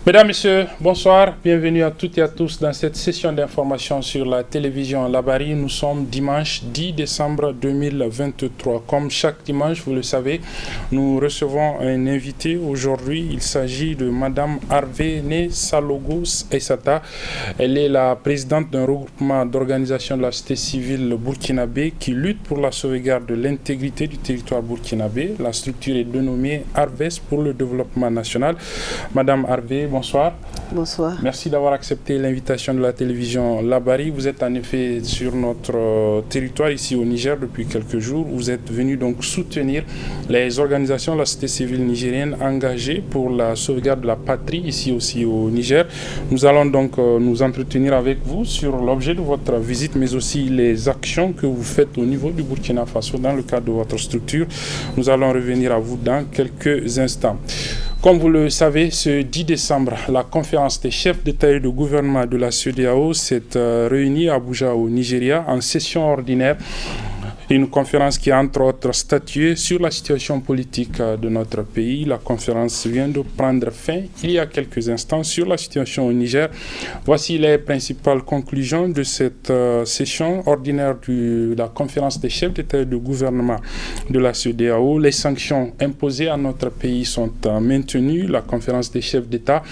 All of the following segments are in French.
Mesdames, Messieurs, bonsoir. Bienvenue à toutes et à tous dans cette session d'information sur la télévision Labari. Nous sommes dimanche 10 décembre 2023. Comme chaque dimanche, vous le savez, nous recevons un invité. Aujourd'hui, il s'agit de Madame Arvene Salogo Aissata. Elle est la présidente d'un regroupement d'organisations de la société civile burkinabé qui lutte pour la sauvegarde de l'intégrité du territoire burkinabé. La structure est dénommée Arves pour le développement national. Madame Arve, bonsoir. Bonsoir. Merci d'avoir accepté l'invitation de la télévision Labari. Vous êtes en effet sur notre territoire ici au Niger depuis quelques jours. Vous êtes venu donc soutenir les organisations de la société civile nigérienne engagées pour la sauvegarde de la patrie ici aussi au Niger. Nous allons donc nous entretenir avec vous sur l'objet de votre visite, mais aussi les actions que vous faites au niveau du Burkina Faso dans le cadre de votre structure. Nous allons revenir à vous dans quelques instants. Comme vous le savez, ce 10 décembre, la conférence des chefs d'État et de gouvernement de la CEDEAO s'est réunie à Abuja au Nigeria en session ordinaire. Une conférence qui a entre autres statué sur la situation politique de notre pays. La conférence vient de prendre fin il y a quelques instants sur la situation au Niger. Voici les principales conclusions de cette session ordinaire de la conférence des chefs d'État et de gouvernement de la CEDEAO. Les sanctions imposées à notre pays sont maintenues. La conférence des chefs d'État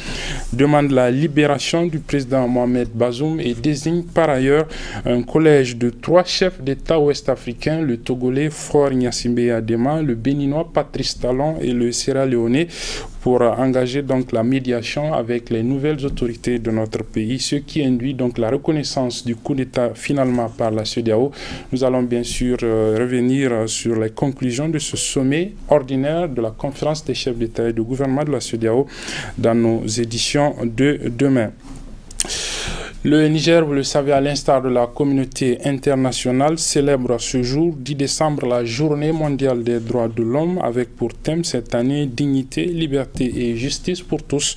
demande la libération du président Mohamed Bazoum et désigne par ailleurs un collège de 3 chefs d'État ouest-africains, le Togolais Faure Gnassingbé Adema, le Béninois Patrice Talon et le Sierra-Léonais pour engager donc la médiation avec les nouvelles autorités de notre pays, ce qui induit donc la reconnaissance du coup d'État finalement par la CEDEAO. Nous allons bien sûr revenir sur les conclusions de ce sommet ordinaire de la conférence des chefs d'État et de gouvernement de la CEDEAO dans nos éditions de demain. Le Niger, vous le savez, à l'instar de la communauté internationale, célèbre ce jour, 10 décembre, la Journée mondiale des droits de l'homme, avec pour thème cette année dignité, liberté et justice pour tous.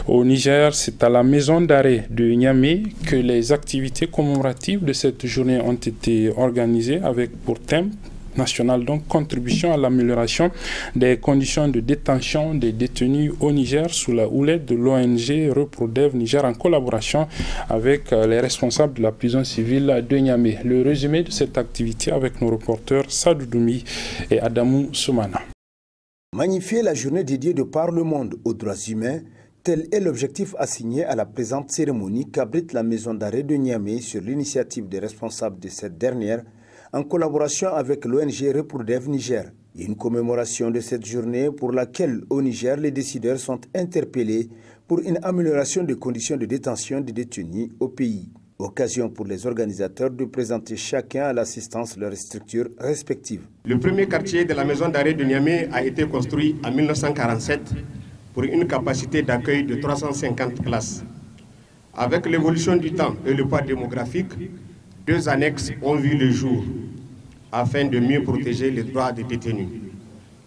Au Niger, c'est à la maison d'arrêt de Niamey que les activités commémoratives de cette journée ont été organisées, avec pour thème national, donc contribution à l'amélioration des conditions de détention des détenus au Niger sous la houlette de l'ONG Reprodev Niger en collaboration avec les responsables de la prison civile de Niamey. Le résumé de cette activité avec nos reporters Sadou Doumi et Adamou Soumana. Magnifier la journée dédiée de par le monde aux droits humains, tel est l'objectif assigné à la présente cérémonie qu'abrite la maison d'arrêt de Niamey sur l'initiative des responsables de cette dernière en collaboration avec l'ONG Reprodev Niger. Une commémoration de cette journée pour laquelle au Niger les décideurs sont interpellés pour une amélioration des conditions de détention des détenus au pays. Occasion pour les organisateurs de présenter chacun à l'assistance leurs structures respectives. Le premier quartier de la maison d'arrêt de Niamey a été construit en 1947 pour une capacité d'accueil de 350 places. Avec l'évolution du temps et le poids démographique, 2 annexes ont vu le jour afin de mieux protéger les droits des détenus.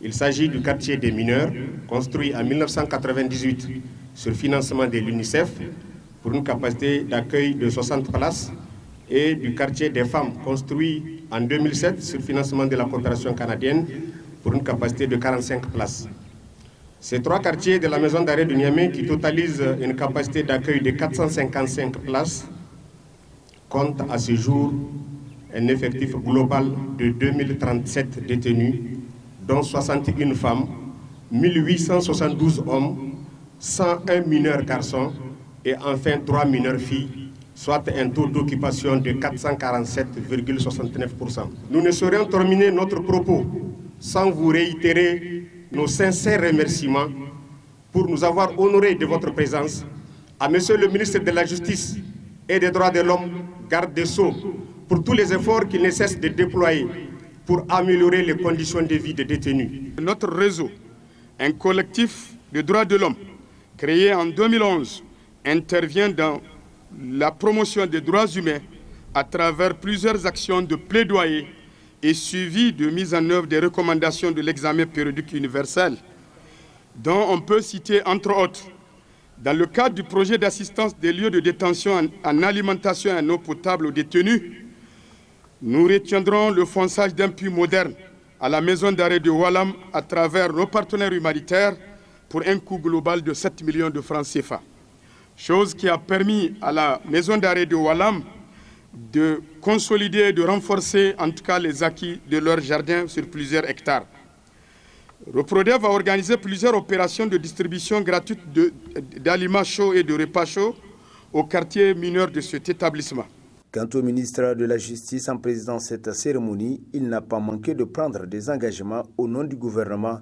Il s'agit du quartier des mineurs, construit en 1998 sur financement de l'UNICEF pour une capacité d'accueil de 60 places, et du quartier des femmes, construit en 2007 sur financement de la coopération canadienne pour une capacité de 45 places. Ces 3 quartiers de la maison d'arrêt de Niamey, qui totalisent une capacité d'accueil de 455 places, compte à ce jour un effectif global de 2037 détenus, dont 61 femmes, 1872 hommes, 101 mineurs garçons et enfin 3 mineurs filles, soit un taux d'occupation de 447,69%. Nous ne saurions terminer notre propos sans vous réitérer nos sincères remerciements pour nous avoir honorés de votre présence, à Monsieur le ministre de la Justice et des Droits de l'Homme, garde des Sceaux, pour tous les efforts qu'il ne cesse de déployer pour améliorer les conditions de vie des détenus. Notre réseau, un collectif de droits de l'homme, créé en 2011, intervient dans la promotion des droits humains à travers plusieurs actions de plaidoyer et suivi de mise en œuvre des recommandations de l'examen périodique universel, dont on peut citer entre autres, dans le cadre du projet d'assistance des lieux de détention en alimentation et en eau potable aux détenus, nous retiendrons le fonçage d'un puits moderne à la maison d'arrêt de Oualam à travers nos partenaires humanitaires pour un coût global de 7 millions de francs CFA. Chose qui a permis à la maison d'arrêt de Oualam de consolider et de renforcer en tout cas les acquis de leur jardin sur plusieurs hectares. Reprodev a organisé plusieurs opérations de distribution gratuite d'aliments chauds et de repas chauds au quartier mineur de cet établissement. Quant au ministre de la Justice en présidant cette cérémonie, il n'a pas manqué de prendre des engagements au nom du gouvernement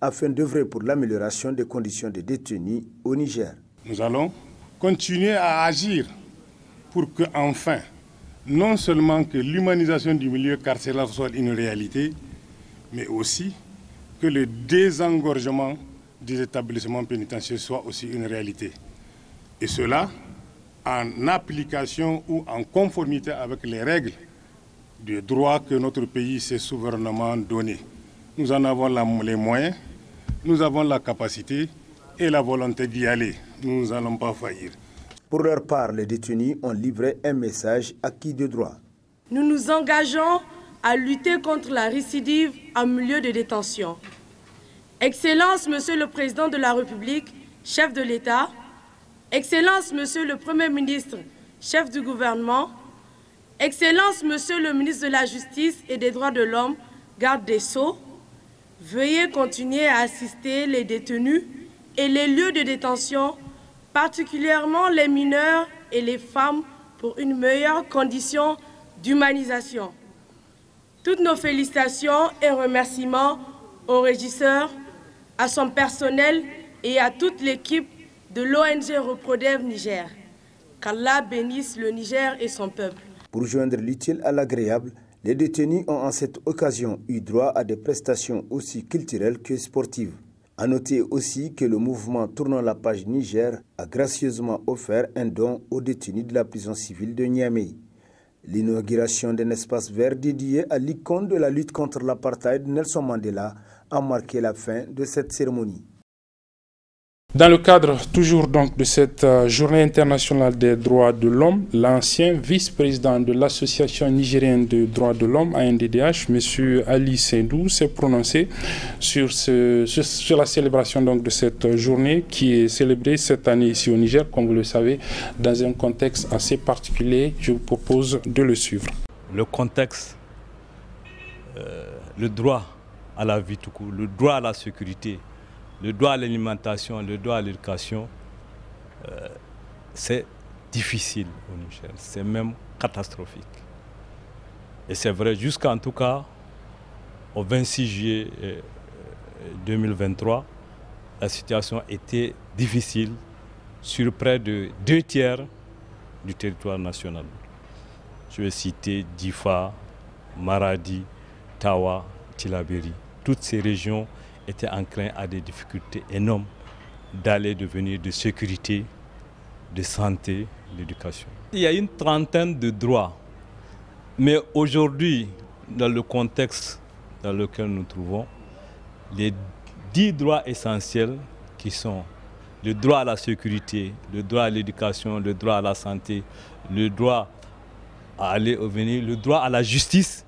afin d'œuvrer pour l'amélioration des conditions des détenus au Niger. Nous allons continuer à agir pour que, enfin, non seulement que l'humanisation du milieu carcéral soit une réalité, mais aussi que le désengorgement des établissements pénitentiaires soit aussi une réalité. Et cela en application ou en conformité avec les règles du droit que notre pays s'est souverainement donné. Nous en avons les moyens, nous avons la capacité et la volonté d'y aller. Nous n'allons pas faillir. Pour leur part, les détenus ont livré un message acquis de droit. Nous nous engageons à lutter contre la récidive en milieu de détention. Excellence, Monsieur le Président de la République, chef de l'État, Excellence, Monsieur le Premier ministre, chef du gouvernement, Excellence, Monsieur le ministre de la Justice et des Droits de l'Homme, garde des Sceaux, veuillez continuer à assister les détenus et les lieux de détention, particulièrement les mineurs et les femmes, pour une meilleure condition d'humanisation. Toutes nos félicitations et remerciements au régisseur, à son personnel et à toute l'équipe de l'ONG Reprodev Niger. Qu'Allah bénisse le Niger et son peuple. Pour joindre l'utile à l'agréable, les détenus ont en cette occasion eu droit à des prestations aussi culturelles que sportives. A noter aussi que le mouvement Tournons la page Niger a gracieusement offert un don aux détenus de la prison civile de Niamey. L'inauguration d'un espace vert dédié à l'icône de la lutte contre l'apartheid Nelson Mandela a marqué la fin de cette cérémonie. Dans le cadre toujours donc de cette journée internationale des droits de l'homme, l'ancien vice-président de l'Association nigérienne des droits de l'homme, ANDDH, M. Ali Seydou, s'est prononcé sur la célébration donc de cette journée qui est célébrée cette année ici au Niger, comme vous le savez, dans un contexte assez particulier. Je vous propose de le suivre. Le contexte, le droit à la vie tout court, le droit à la sécurité, le droit à l'alimentation, le droit à l'éducation, c'est difficile au Niger, c'est même catastrophique. Et c'est vrai, jusqu'en tout cas, au 26 juillet 2023, la situation était difficile sur près de 2/3 du territoire national. Je vais citer Difa, Maradi, Tawa, Tillabéri. Toutes ces régions étaient enclins à des difficultés énormes d'aller devenir de sécurité, de santé, d'éducation. Il y a une trentaine de droits, mais aujourd'hui, dans le contexte dans lequel nous nous trouvons, les 10 droits essentiels qui sont le droit à la sécurité, le droit à l'éducation, le droit à la santé, le droit à aller au venir, le droit à la justice,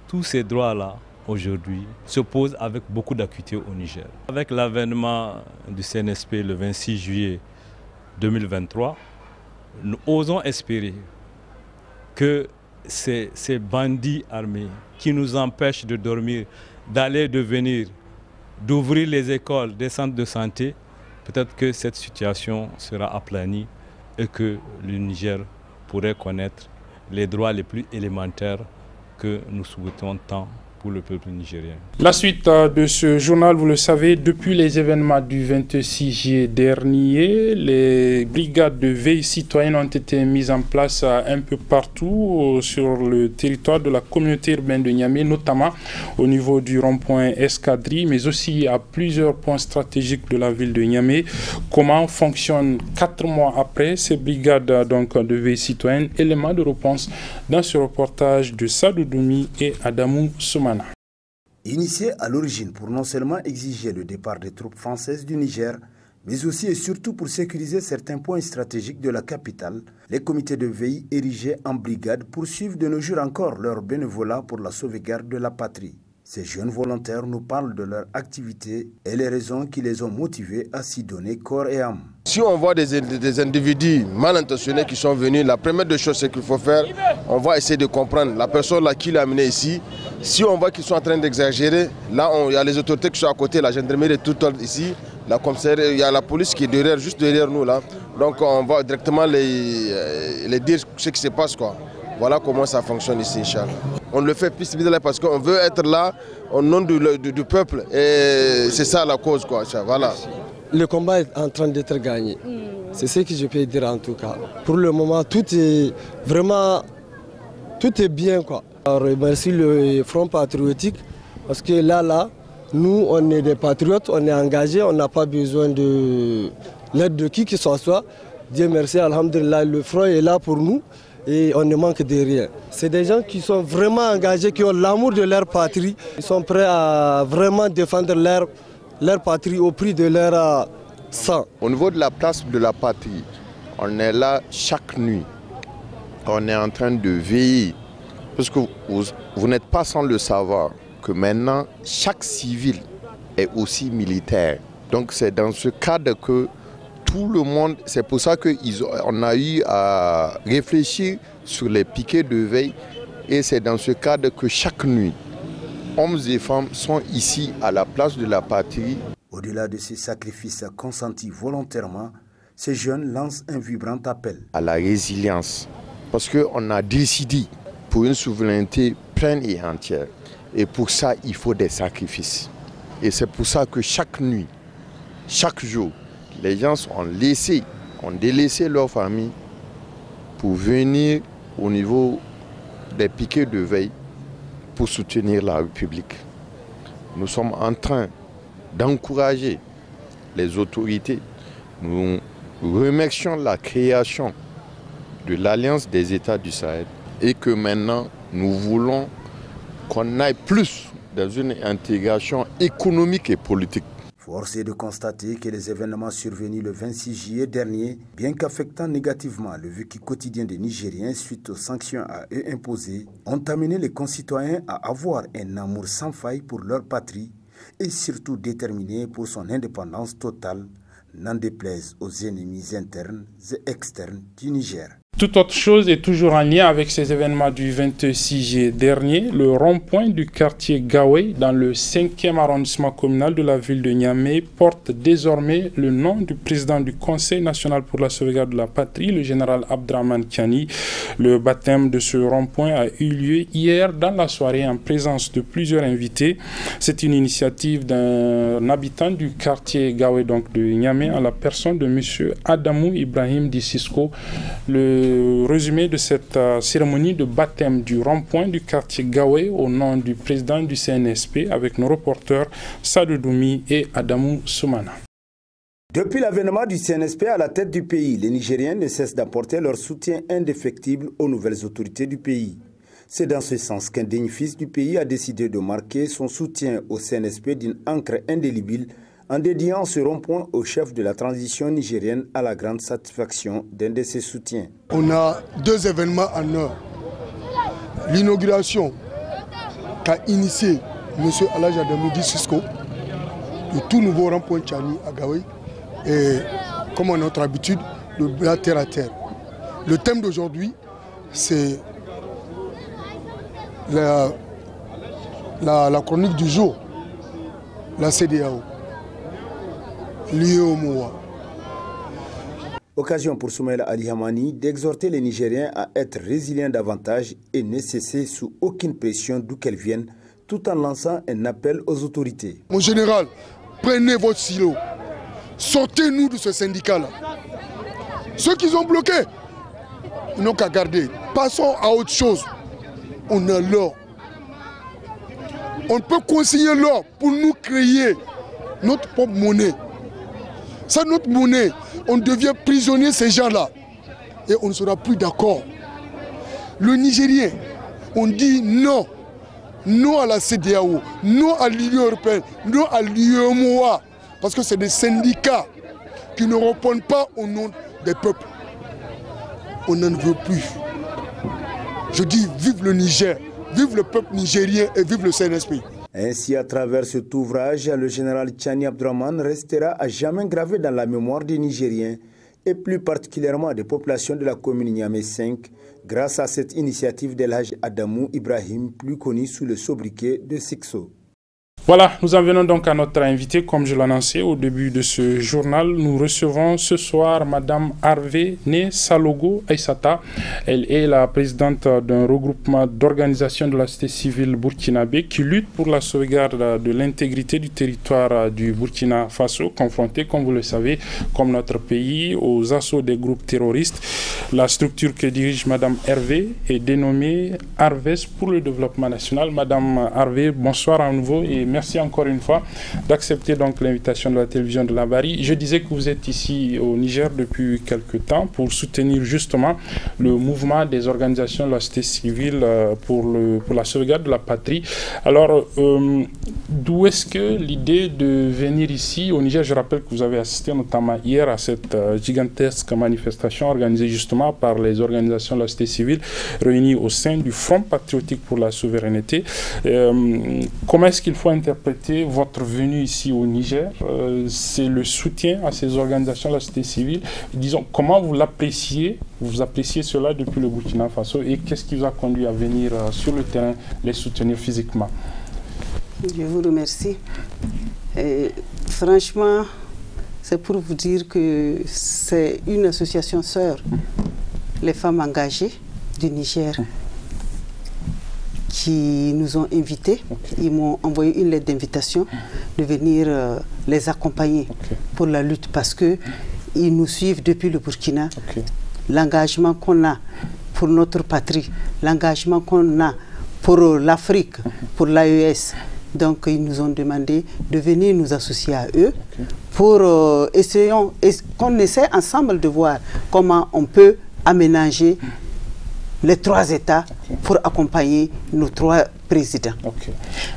tous ces droits-là, aujourd'hui, se pose avec beaucoup d'acuité au Niger. Avec l'avènement du CNSP le 26 juillet 2023, nous osons espérer que ces bandits armés qui nous empêchent de dormir, d'aller, de venir, d'ouvrir les écoles, des centres de santé, peut-être que cette situation sera aplanie et que le Niger pourrait connaître les droits les plus élémentaires que nous souhaitons tant pour le peuple nigérien. La suite de ce journal, vous le savez, depuis les événements du 26 juillet dernier, les brigades de veille citoyenne ont été mises en place un peu partout sur le territoire de la communauté urbaine de Niamey, notamment au niveau du rond-point Escadrille, mais aussi à plusieurs points stratégiques de la ville de Niamey. Comment fonctionnent 4 mois après ces brigades donc, de veille citoyenne? Élément de réponse dans ce reportage de Sadou Doumi et Adamou Soumana. Initié à l'origine pour non seulement exiger le départ des troupes françaises du Niger, mais aussi et surtout pour sécuriser certains points stratégiques de la capitale, les comités de veille érigés en brigade poursuivent de nos jours encore leur bénévolat pour la sauvegarde de la patrie. Ces jeunes volontaires nous parlent de leur activité et les raisons qui les ont motivés à s'y donner corps et âme. Si on voit des individus mal intentionnés qui sont venus, la première des choses qu'il faut faire, on va essayer de comprendre la personne là qui l'a amené ici. Si on voit qu'ils sont en train d'exagérer, là il y a les autorités qui sont à côté, la gendarmerie est tout ici, la commissaire, il y a la police qui est derrière, juste derrière nous là. Donc on va directement les dire ce qui se passe quoi. Voilà comment ça fonctionne ici, Inch'Allah. On le fait parce qu'on veut être là au nom du peuple et c'est ça la cause quoi. Voilà. Le combat est en train d'être gagné. C'est ce que je peux dire en tout cas. Pour le moment, tout est bien quoi. On remercie le Front patriotique parce que là, nous on est des patriotes, on est engagés, on n'a pas besoin de l'aide de qui que ce soit. Dieu merci, alhamdulillah, le Front est là pour nous. Et on ne manque de rien. C'est des gens qui sont vraiment engagés, qui ont l'amour de leur patrie. Ils sont prêts à vraiment défendre leur patrie au prix de leur sang. Au niveau de la place de la patrie, on est là chaque nuit. On est en train de veiller. Parce que vous n'êtes pas sans le savoir que maintenant, chaque civil est aussi militaire. Donc c'est dans ce cadre que tout le monde, c'est pour ça qu'on a eu à réfléchir sur les piquets de veille et c'est dans ce cadre que chaque nuit, hommes et femmes sont ici à la place de la patrie. Au-delà de ces sacrifices consentis volontairement, ces jeunes lancent un vibrant appel à la résilience parce qu'on a décidé pour une souveraineté pleine et entière et pour ça il faut des sacrifices et c'est pour ça que chaque nuit, chaque jour, les gens ont délaissé leur famille pour venir au niveau des piquets de veille pour soutenir la République. Nous sommes en train d'encourager les autorités. Nous remercions la création de l'Alliance des États du Sahel et que maintenant nous voulons qu'on aille plus dans une intégration économique et politique. Force est de constater que les événements survenus le 26 juillet dernier, bien qu'affectant négativement le vécu quotidien des Nigériens suite aux sanctions à eux imposées, ont amené les concitoyens à avoir un amour sans faille pour leur patrie et surtout déterminés pour son indépendance totale, n'en déplaise aux ennemis internes et externes du Niger. Toute autre chose est toujours en lien avec ces événements du 26 juillet dernier. Le rond-point du quartier Gawé, dans le 5e arrondissement communal de la ville de Niamey, porte désormais le nom du président du Conseil national pour la sauvegarde de la patrie, le général Abdraman Tiani. Le baptême de ce rond-point a eu lieu hier dans la soirée en présence de plusieurs invités. C'est une initiative d'un habitant du quartier Gawé, donc de Niamey, à la personne de M. Adamou Ibrahim Dissisco. Le résumé de cette cérémonie de baptême du rond-point du quartier Gawé au nom du président du CNSP avec nos reporters Sadou Doumi et Adamou Soumana. Depuis l'avènement du CNSP à la tête du pays, les Nigériens ne cessent d'apporter leur soutien indéfectible aux nouvelles autorités du pays. C'est dans ce sens qu'un digne fils du pays a décidé de marquer son soutien au CNSP d'une encre indélébile en dédiant ce rond-point au chef de la transition nigérienne à la grande satisfaction d'un de ses soutiens. On a 2 événements en heure. L'inauguration qu'a initié M. Alhaji Adamou Dissisco de tout nouveau rond-point Tiani à Gawé et, comme à notre habitude, la terre à terre. Le thème d'aujourd'hui, c'est la chronique du jour, la CEDEAO. Occasion pour Soumaïla Ali Hamani d'exhorter les Nigériens à être résilients davantage et ne cesser sous aucune pression d'où qu'elle vienne, tout en lançant un appel aux autorités. Mon général, prenez votre silo, sortez-nous de ce syndicat-là. Ceux qui ont bloqué, ils n'ont qu'à garder. Passons à autre chose. On a l'or. On peut consigner l'or pour nous créer notre propre monnaie. C'est notre monnaie. On devient prisonnier de ces gens-là. Et on ne sera plus d'accord. Le Nigérien, on dit non. Non à la CEDEAO, non à l'Union européenne, non à l'UEMOA. Parce que c'est des syndicats qui ne répondent pas au nom des peuples. On n'en veut plus. Je dis vive le Niger, vive le peuple nigérien et vive le CNSP. Ainsi, à travers cet ouvrage, le général Tchani Abdourahmane restera à jamais gravé dans la mémoire des Nigériens et plus particulièrement des populations de la commune Niamey 5 grâce à cette initiative d'El Hadj Adamou Ibrahim, plus connu sous le sobriquet de Sixo. Voilà, nous en venons donc à notre invité. Comme je l'annonçais au début de ce journal, nous recevons ce soir Madame Harvey Né Salogo Aïssata. Elle est la présidente d'un regroupement d'organisations de la société civile burkinabé qui lutte pour la sauvegarde de l'intégrité du territoire du Burkina Faso, confronté, comme vous le savez, comme notre pays, aux assauts des groupes terroristes. La structure que dirige Madame Hervé est dénommée Harvest pour le développement national. Madame Harvey, bonsoir à nouveau et merci encore une fois d'accepter donc l'invitation de la télévision de la Bari. Je disais que vous êtes ici au Niger depuis quelques temps pour soutenir justement le mouvement des organisations de la société civile pour la sauvegarde de la patrie. Alors, d'où est-ce que l'idée de venir ici au Niger, je rappelle que vous avez assisté notamment hier à cette gigantesque manifestation organisée justement par les organisations de la société civile réunies au sein du Front patriotique pour la souveraineté. Comment est-ce qu'il faut interpréter votre venue ici au Niger? C'est le soutien à ces organisations de la société civile. Disons, comment vous l'appréciez? Vous appréciez cela depuis le Burkina Faso et qu'est-ce qui vous a conduit à venir sur le terrain les soutenir physiquement? Je vous remercie. Et, franchement, c'est pour vous dire que c'est une association sœur, les femmes engagées du Niger, qui nous ont invités. Ils m'ont envoyé une lettre d'invitation de venir les accompagner pour la lutte parce qu'ils nous suivent depuis le Burkina. L'engagement qu'on a pour notre patrie, l'engagement qu'on a pour l'Afrique, pour l'AES. Donc ils nous ont demandé de venir nous associer à eux pour qu'on essaie ensemble de voir comment on peut aménager les trois États pour accompagner nos trois présidents.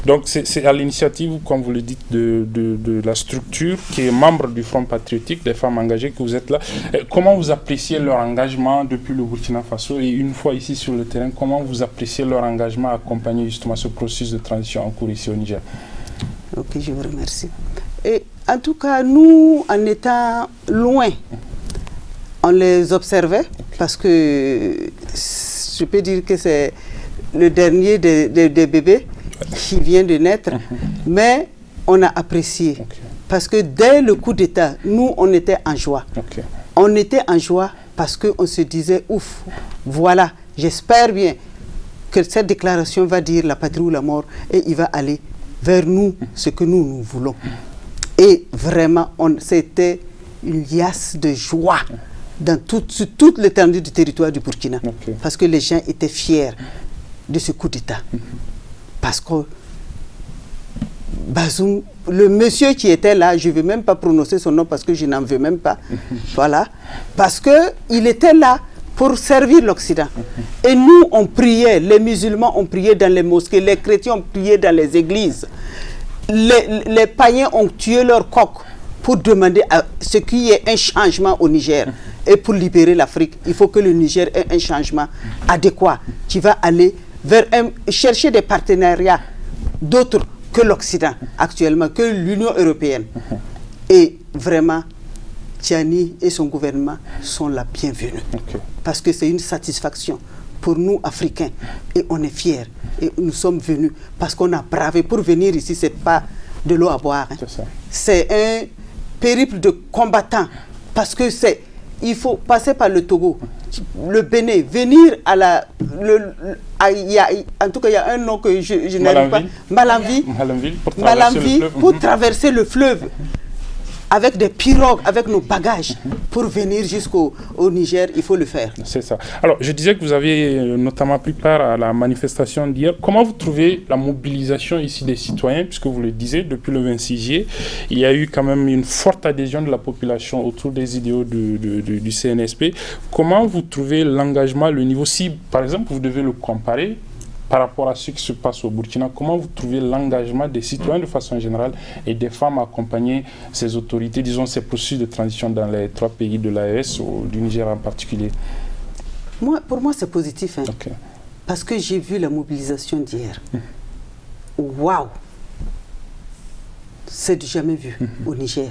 Donc c'est à l'initiative, comme vous le dites, de la structure qui est membre du Front patriotique, des femmes engagées, que vous êtes là. Comment vous appréciez leur engagement depuis le Burkina Faso et une fois ici sur le terrain, comment vous appréciez leur engagement à accompagner justement ce processus de transition en cours ici au Niger? Ok, je vous remercie. Et en tout cas, nous, en étant loin, on les observait parce que je peux dire que c'est le dernier des bébés qui vient de naître, mais on a apprécié parce que dès le coup d'État, nous, on était en joie. On était en joie parce qu'on se disait, ouf, voilà, j'espère bien que cette déclaration va dire la patrie ou la mort et il va aller vers nous ce que nous voulons. Et vraiment, c'était une liasse de joie sur toute l'étendue du territoire du Burkina. Parce que les gens étaient fiers de ce coup d'État. Parce que Bazoum, le monsieur qui était là, je ne vais même pas prononcer son nom parce que je n'en veux même pas. Voilà. Parce qu'il était là pour servir l'Occident. Et nous, on priait, les musulmans ont prié dans les mosquées, les chrétiens ont prié dans les églises. Les païens ont tué leur coq pour demander à ce qu'il y ait un changement au Niger. Et pour libérer l'Afrique, il faut que le Niger ait un changement adéquat qui va aller vers chercher des partenariats d'autres que l'Occident actuellement, que l'Union européenne. Et vraiment, Tchani et son gouvernement sont la bienvenue. Parce que c'est une satisfaction pour nous, Africains. Et on est fiers. Et nous sommes venus parce qu'on a bravé. Pour venir ici, ce n'est pas de l'eau à boire. Hein. C'est un périple de combattants. Parce que c'est il faut passer par le Togo, le Bénin, venir à la... en tout cas, il y a un nom que je n'arrive pas. Malamvi, pour traverser le fleuve. Avec des pirogues, avec nos bagages, pour venir jusqu'au Niger, il faut le faire. C'est ça. Alors, je disais que vous avez notamment pris part à la manifestation d'hier. Comment vous trouvez la mobilisation ici des citoyens, puisque vous le disiez, depuis le 26 juillet, il y a eu quand même une forte adhésion de la population autour des idéaux du CNSP. Comment vous trouvez l'engagement, le niveau, si par exemple vous devez le comparer par rapport à ce qui se passe au Burkina, comment vous trouvez l'engagement des citoyens de façon générale et des femmes à accompagner ces autorités, disons ces processus de transition dans les 3 pays de l'AES ou du Niger en particulier? Pour moi, c'est positif. Hein, parce que j'ai vu la mobilisation d'hier. Waouh! C'est du jamais vu au Niger.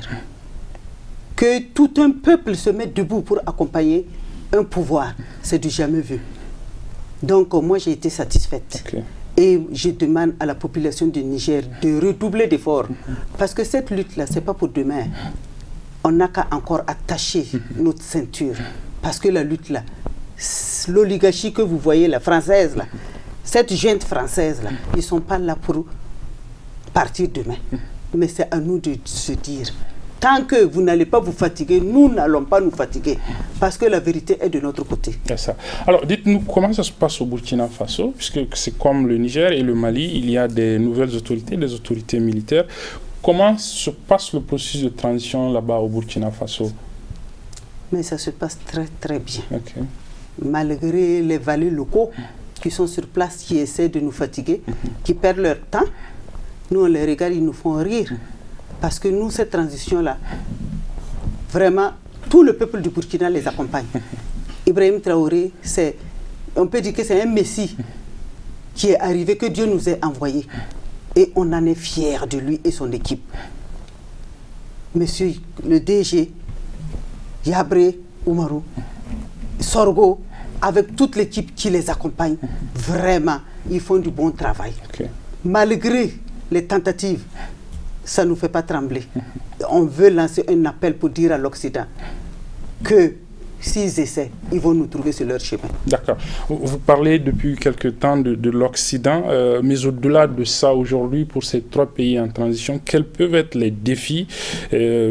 Que tout un peuple se mette debout pour accompagner un pouvoir, c'est du jamais vu. Donc, moi, j'ai été satisfaite. Et je demande à la population du Niger de redoubler d'efforts. Parce que cette lutte-là, ce n'est pas pour demain. On n'a qu'à encore attacher notre ceinture. Parce que la lutte-là, l'oligarchie que vous voyez, la française, là, cette junte française-là, ils ne sont pas là pour partir demain. Mais c'est à nous de se dire... Tant que vous n'allez pas vous fatiguer, nous n'allons pas nous fatiguer. Parce que la vérité est de notre côté. C'est ça. Alors, dites-nous, comment ça se passe au Burkina Faso? Puisque c'est comme le Niger et le Mali, il y a des nouvelles autorités, des autorités militaires. Comment se passe le processus de transition là-bas au Burkina Faso? Mais ça se passe très, très bien. Malgré les valets locaux qui sont sur place, qui essaient de nous fatiguer, qui perdent leur temps, nous, on les regarde, ils nous font rire. Parce que nous, cette transition-là, vraiment, tout le peuple du Burkina les accompagne. Ibrahim Traoré, on peut dire que c'est un messie qui est arrivé, que Dieu nous a envoyé. Et on en est fiers de lui et son équipe. Monsieur le DG, Yabré Oumarou, Sorgo, avec toute l'équipe qui les accompagne, vraiment, ils font du bon travail. Malgré les tentatives, ça ne nous fait pas trembler. On veut lancer un appel pour dire à l'Occident que s'ils essaient, ils vont nous trouver sur leur chemin. D'accord. Vous parlez depuis quelque temps de l'Occident, mais au-delà de ça, aujourd'hui, pour ces 3 pays en transition, quels peuvent être les défis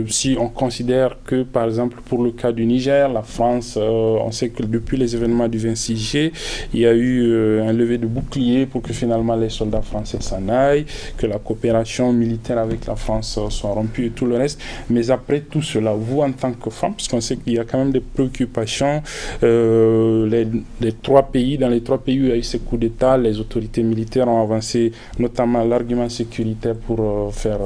si on considère que, par exemple, pour le cas du Niger, la France, on sait que depuis les événements du 26 juillet, il y a eu un lever de bouclier pour que finalement les soldats français s'en aillent, que la coopération militaire avec la France soit rompue et tout le reste. Mais après tout cela, vous en tant que femme, parce qu'on sait qu'il y a quand même des préoccupations, les 3 pays, dans les 3 pays où il y a eu ces coups d'État, les autorités militaires ont avancé notamment l'argument sécuritaire pour faire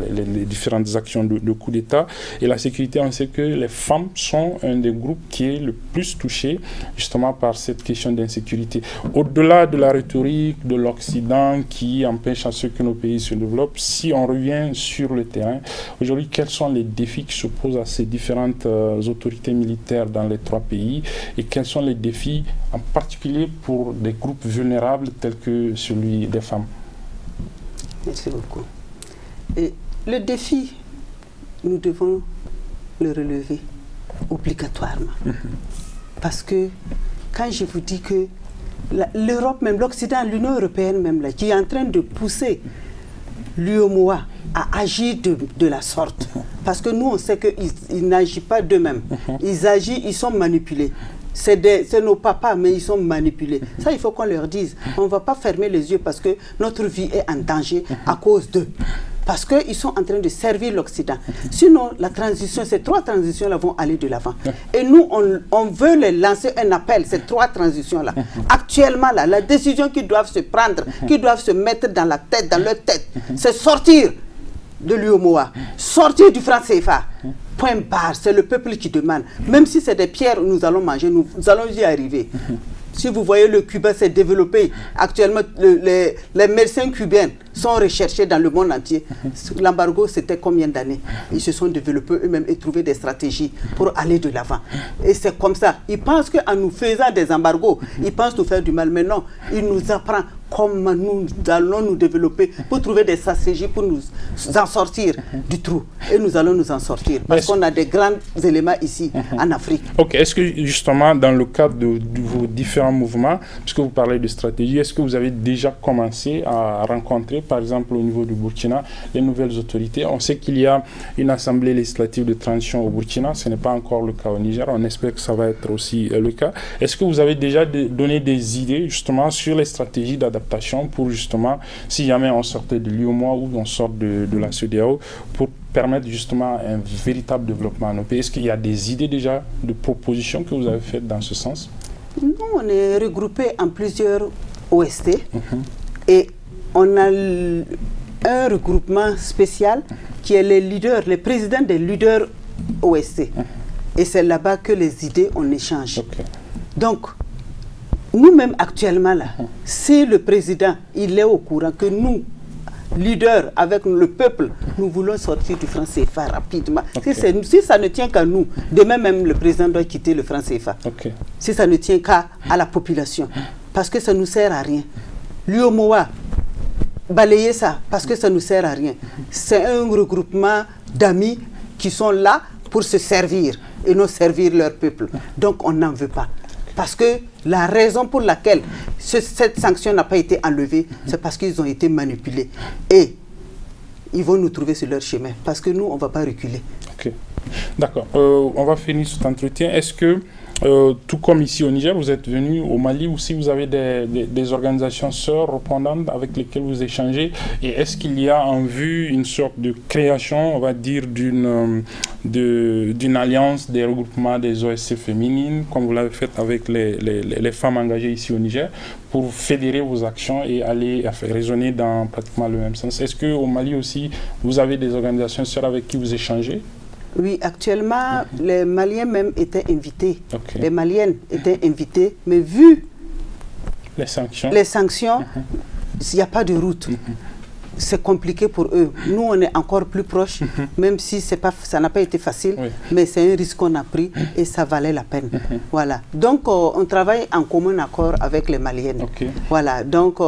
les différentes actions de coups d'État. Et la sécurité, on sait que les femmes sont un des groupes qui est le plus touché justement par cette question d'insécurité. Au-delà de la rhétorique de l'Occident qui empêche à ce que nos pays se développent, si on revient sur le terrain, aujourd'hui, quels sont les défis qui se posent à ces différentes autorités militaires dans les 3 pays et quels sont les défis en particulier pour des groupes vulnérables tels que celui des femmes? Merci beaucoup. Et le défi, nous devons le relever obligatoirement. Parce que quand je vous dis que l'Europe même, l'Occident, l'Union européenne même, là, qui est en train de pousser l'UEMOA à agir de la sorte. Parce que nous, on sait qu'ils n'agissent pas d'eux-mêmes. Ils agissent, ils sont manipulés. C'est nos papas, mais ils sont manipulés. Ça, il faut qu'on leur dise. On ne va pas fermer les yeux parce que notre vie est en danger à cause d'eux. Parce qu'ils sont en train de servir l'Occident. Sinon, la transition, ces 3 transitions-là vont aller de l'avant. Et nous, on veut les lancer un appel, ces 3 transitions-là. Actuellement, là, la décision qu'ils doivent se prendre, qu'ils doivent se mettre dans la tête, dans leur tête, c'est sortir de l'UEMOA, sortir du franc CFA. Point barre, c'est le peuple qui demande. Même si c'est des pierres, nous allons manger, nous allons y arriver. Si vous voyez, le Cuba s'est développé. Actuellement, les médecins cubains sont recherchés dans le monde entier. L'embargo, c'était combien d'années? Ils se sont développés eux-mêmes et trouvé des stratégies pour aller de l'avant. Et c'est comme ça. Ils pensent qu'en nous faisant des embargos, ils pensent nous faire du mal. Mais non, ils nous apprennent comment nous allons nous développer pour trouver des stratégies pour nous en sortir du trou. Et nous allons nous en sortir parce qu'on a des grands éléments ici en Afrique. Ok, est-ce que justement dans le cadre de vos différents mouvements, puisque vous parlez de stratégie, est-ce que vous avez déjà commencé à rencontrer, par exemple au niveau du Burkina, les nouvelles autorités? On sait qu'il y a une assemblée législative de transition au Burkina, ce n'est pas encore le cas au Niger, on espère que ça va être aussi le cas. Est-ce que vous avez déjà donné des idées justement sur les stratégies d'adaptation pour justement, si jamais on sortait de l'UEMOA ou on sort de la CEDEAO, pour permettre justement un véritable développement en nos pays? Est-ce qu'il y a des idées déjà de propositions que vous avez faites dans ce sens? Nous, on est regroupés en plusieurs OST et on a un regroupement spécial qui est les leaders, les présidents des leaders OST. Et c'est là-bas que les idées, on échange. Donc, nous-mêmes actuellement là, si le président il est au courant que nous, leaders avec le peuple, nous voulons sortir du franc CFA rapidement. Si ça ne tient qu'à nous, demain même le président doit quitter le franc CFA. Si ça ne tient qu'à la population, parce que ça ne nous sert à rien. L'UEMOA, balayer ça, parce que ça ne nous sert à rien. C'est un regroupement d'amis qui sont là pour se servir et non servir leur peuple. Donc on n'en veut pas. Parce que la raison pour laquelle cette sanction n'a pas été enlevée, c'est parce qu'ils ont été manipulés. Et ils vont nous trouver sur leur chemin. Parce que nous, on ne va pas reculer. Ok. D'accord. On va finir cet entretien. Est-ce que, tout comme ici au Niger, vous êtes venu au Mali ou si vous avez des organisations sœurs répondantes avec lesquelles vous échangez? Et est-ce qu'il y a en vue une sorte de création, on va dire, d'une alliance des regroupements des OSC féminines, comme vous l'avez fait avec les femmes engagées ici au Niger, pour fédérer vos actions et aller raisonner dans pratiquement le même sens? Est-ce qu'au Mali aussi, vous avez des organisations sœurs avec qui vous échangez? Oui, actuellement, les Maliens même étaient invités. Les Maliennes étaient invitées, mais vu les sanctions, il n'y a pas de route. C'est compliqué pour eux. Nous, on est encore plus proches, même si ça n'a pas été facile, mais c'est un risque qu'on a pris et ça valait la peine. Voilà. Donc, on travaille en commun accord avec les Maliennes. Voilà. Donc,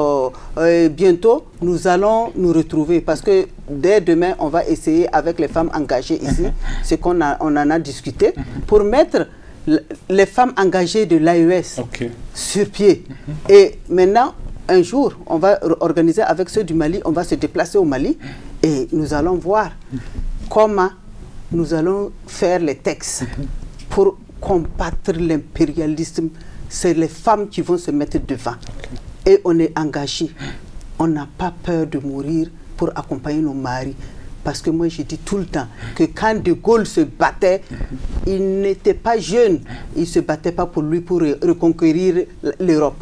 bientôt, nous allons nous retrouver parce que dès demain, on va essayer avec les femmes engagées ici, ce qu'on en a discuté, pour mettre les femmes engagées de l'AES sur pied. Et maintenant, un jour, on va organiser avec ceux du Mali, on va se déplacer au Mali et nous allons voir comment nous allons faire les textes pour combattre l'impérialisme. C'est les femmes qui vont se mettre devant. Et on est engagé. On n'a pas peur de mourir pour accompagner nos maris. Parce que moi, je dis tout le temps que quand De Gaulle se battait, il n'était pas jeune. Il ne se battait pas pour lui, pour reconquérir l'Europe.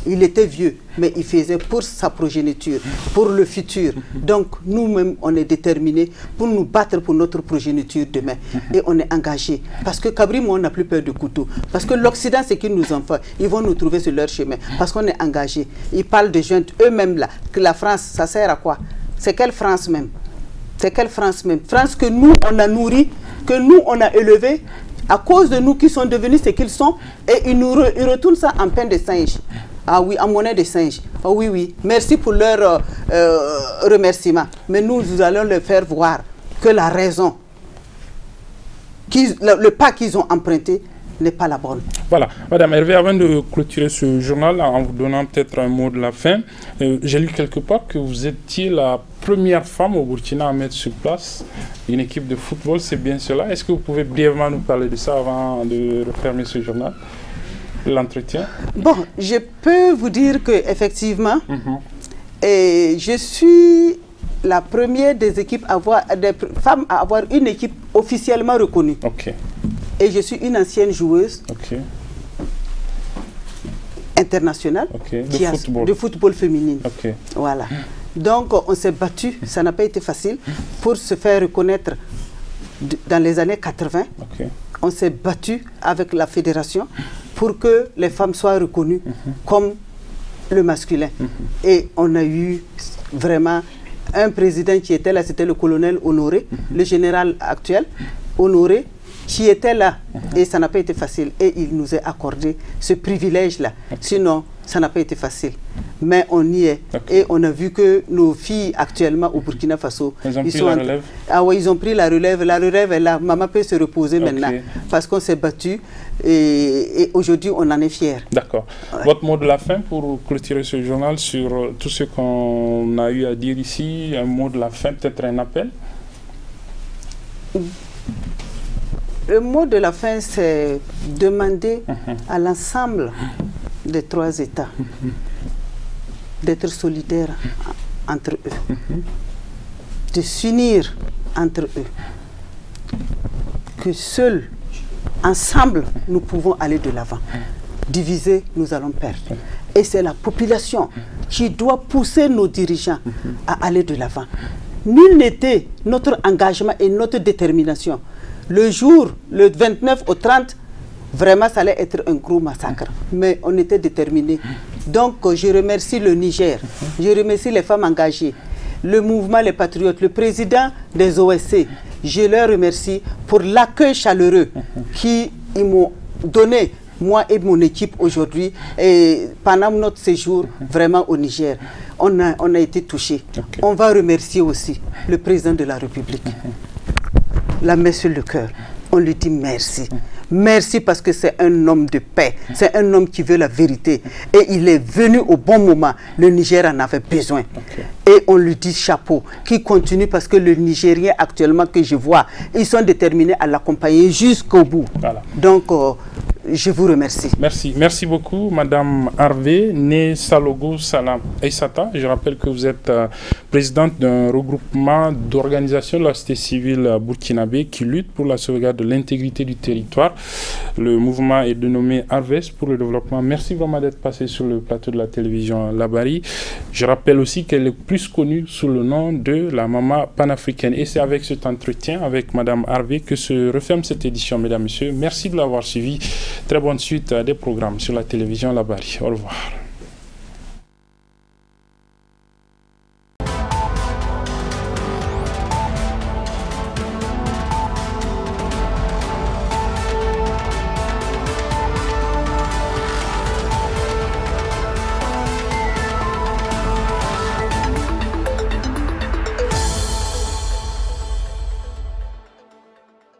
Il était vieux, mais il faisait pour sa progéniture, pour le futur. Donc, nous-mêmes, on est déterminés pour nous battre pour notre progéniture demain. Et on est engagés. Parce que Cabri, moi, on n'a plus peur de couteau. Parce que l'Occident, c'est qu'ils nous envoient. Ils vont nous trouver sur leur chemin. Parce qu'on est engagés. Ils parlent de jointes eux-mêmes là. Que la France, ça sert à quoi? C'est quelle France même? C'est quelle France même? France que nous, on a nourri, que nous, on a élevé, à cause de nous qui sont devenus ce qu'ils sont, et ils retournent ça en pain de singe. Ah oui, en monnaie de singe. Ah oui, oui. Merci pour leur remerciement. Mais nous allons leur faire voir que la raison, le pas qu'ils ont emprunté, n'est pas la bonne. Voilà. Madame Hervé, avant de clôturer ce journal, en vous donnant peut-être un mot de la fin, j'ai lu quelque part que vous étiez la première femme au Burkina à mettre sur place une équipe de football. C'est bien cela? Est-ce que vous pouvez brièvement nous parler de ça avant de refermer ce journal, l'entretien? Bon, je peux vous dire qu'effectivement, et je suis la première des équipes des femmes à avoir une équipe officiellement reconnue. Et je suis une ancienne joueuse internationale de football féminine. Voilà. Donc, on s'est battu, ça n'a pas été facile, pour se faire reconnaître dans les années 80. On s'est battu avec la fédération pour que les femmes soient reconnues comme le masculin. Et on a eu vraiment un président qui était là, c'était le colonel Honoré, le général actuel, Honoré, qui était là, et ça n'a pas été facile, et il nous a accordé ce privilège-là. Sinon, Ça n'a pas été facile, mais on y est. Et on a vu que nos filles actuellement au Burkina Faso, ils ont pris la relève. Ah oui, ils ont pris la relève. La relève est là. Maman peut se reposer maintenant parce qu'on s'est battu et aujourd'hui on en est fiers. D'accord. Ouais. Votre mot de la fin pour clôturer ce journal sur tout ce qu'on a eu à dire ici, un mot de la fin, peut-être un appel? Le mot de la fin, c'est demander à l'ensemble des 3 États d'être solidaires entre eux, de s'unir entre eux, que seuls, ensemble, nous pouvons aller de l'avant. Divisés, nous allons perdre. Et c'est la population qui doit pousser nos dirigeants à aller de l'avant. Nul n'était notre engagement et notre détermination. Le jour, le 29 au 30, vraiment, ça allait être un gros massacre. Mais on était déterminés. Donc, je remercie le Niger. Je remercie les femmes engagées, le mouvement Les Patriotes, le président des OSC. Je leur remercie pour l'accueil chaleureux qu'ils m'ont donné, moi et mon équipe aujourd'hui, et pendant notre séjour vraiment au Niger. On a été touchés. On va remercier aussi le président de la République. La main sur le cœur. On lui dit merci. Merci parce que c'est un homme de paix. C'est un homme qui veut la vérité. Et il est venu au bon moment. Le Niger en avait besoin. Et on lui dit chapeau, qui continue parce que le Nigérien actuellement que je vois, ils sont déterminés à l'accompagner jusqu'au bout. Voilà. Donc, je vous remercie. Merci. Merci beaucoup, Madame Harvey, née Salogo Salam Aissata. Je rappelle que vous êtes présidente d'un regroupement d'organisations de la société civile burkinabé qui lutte pour la sauvegarde de l'intégrité du territoire. Le mouvement est dénommé Harvest pour le développement. Merci vraiment d'être passé sur le plateau de la télévision Labari. Je rappelle aussi qu'elle est plus connue sous le nom de la maman panafricaine. Et c'est avec cet entretien avec Madame Harvey que se referme cette édition, mesdames et messieurs. Merci de l'avoir suivi. Très bonne suite des programmes sur la télévision Labari. Au revoir.